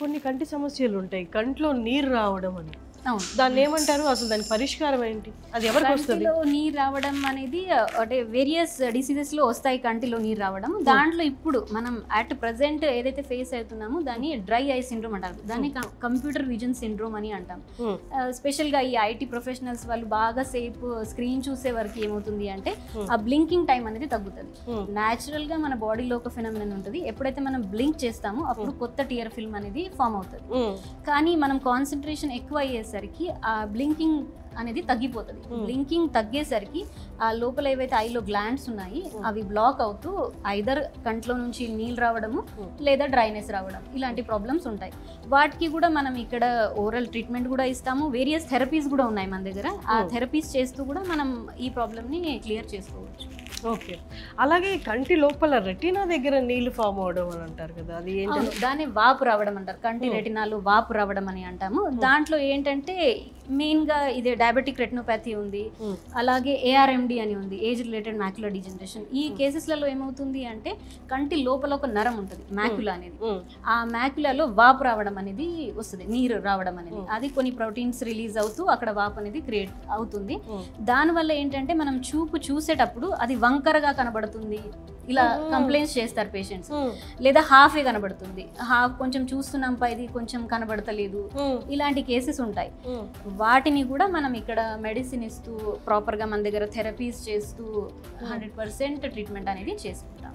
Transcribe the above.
కొన్ని కంటి సమస్యలు ఉంటాయి, కంట్లో నీరు రావడం అని. అవును. దాన్ని ఏమంటారు, అసలు దాని పరిష్కారం ఏంటి, అది ఎవరికి వస్తుంది? కంటిలో నీరు రావడం అనేది అంటే వేరియస్ డిసీజెస్ లో వస్తాయి కంటిలో నీరు రావడం. దాంట్లో ఇప్పుడు మనం అట్ ప్రెసెంట్ ఏదైతే ఫేస్ అవుతున్నామో దాన్ని డ్రై ఐ సిండ్రోమ్ అంటారు, దాన్ని కంప్యూటర్ విజన్ సిండ్రోమ్ అని అంటాం. స్పెషల్ గా ఈ ఐటీ ప్రొఫెషనల్స్ వాళ్ళు బాగా సేపు స్క్రీన్ చూసే వరకు ఏమవుతుంది అంటే ఆ బ్లింకింగ్ టైం అనేది తగ్గుతుంది. న్యాచురల్ గా మన బాడీలో ఒక ఫినామినన్ ఉంటుంది, ఎప్పుడైతే మనం బ్లింక్ చేస్తామో అప్పుడు కొత్త టియర్ ఫిల్మ్ అనేది ఫామ్ అవుతుంది. కానీ మనం కాన్సన్ట్రేషన్ ఎక్కువ అయ్యేసరికి ఆ బ్లింకింగ్ అనేది తగ్గిపోతుంది. బ్లింకింగ్ తగ్గేసరికి ఆ లోపల ఏవైతే ఐలో గ్లాండ్స్ ఉన్నాయి అవి బ్లాక్ అవుతూ ఐదర్ కంట్లో నుంచి నీళ్ళు రావడము లేదా డ్రైనెస్ రావడం ఇలాంటి ప్రాబ్లమ్స్ ఉంటాయి. వాటికి కూడా మనం ఇక్కడ ఓరల్ ట్రీట్మెంట్ కూడా ఇస్తాము, వేరియస్ థెరపీస్ కూడా ఉన్నాయి మన దగ్గర. ఆ థెరపీస్ చేస్తూ కూడా మనం ఈ ప్రాబ్లమ్ని క్లియర్ చేసుకోవచ్చు. ఓకే, అలాగే కంటి లోపల రెటీనా దగ్గర నీళ్లు ఫామ్ అవడం అని అంటారు కదా, అది ఏంటి? దాన్ని వాపు రావడం అంటారు, కంటి రెటినాలు వాపు రావడం అని అంటాము. దాంట్లో ఏంటంటే మెయిన్ గా ఇదే డయాబెటిక్ రెటినోపతి ఉంది, అలాగే ఏఆర్ఎండి అని ఉంది, ఏజ్ రిలేటెడ్ మ్యాక్యులర్ డిజనరేషన్. ఈ కేసెస్లలో ఏమవుతుంది అంటే కంటి లోపల ఒక నరం ఉంటుంది మ్యాక్యులా అనేది, ఆ మ్యాక్యులాలో వాపు రావడం అనేది వస్తుంది, నీరు రావడం అనేది. అది కొన్ని ప్రోటీన్స్ రిలీజ్ అవుతూ అక్కడ వాపు అనేది క్రియేట్ అవుతుంది. దానివల్ల ఏంటంటే మనం చూపు చూసేటప్పుడు అది వంకరగా కనబడుతుంది, ఇలా కంప్లైంట్స్ చేస్తారు పేషెంట్స్. లేదా హాఫే కనబడుతుంది, హాఫ్ కొంచెం చూస్తున్నాం పైది కొంచెం కనబడతలేదు, ఇలాంటి కేసెస్ ఉంటాయి. వాటిని కూడా మనం ఇక్కడ మెడిసిన్ ఇస్తూ ప్రాపర్గా మన దగ్గర థెరపీస్ చేస్తూ 100% ట్రీట్మెంట్ అనేది చేసుకుంటాం.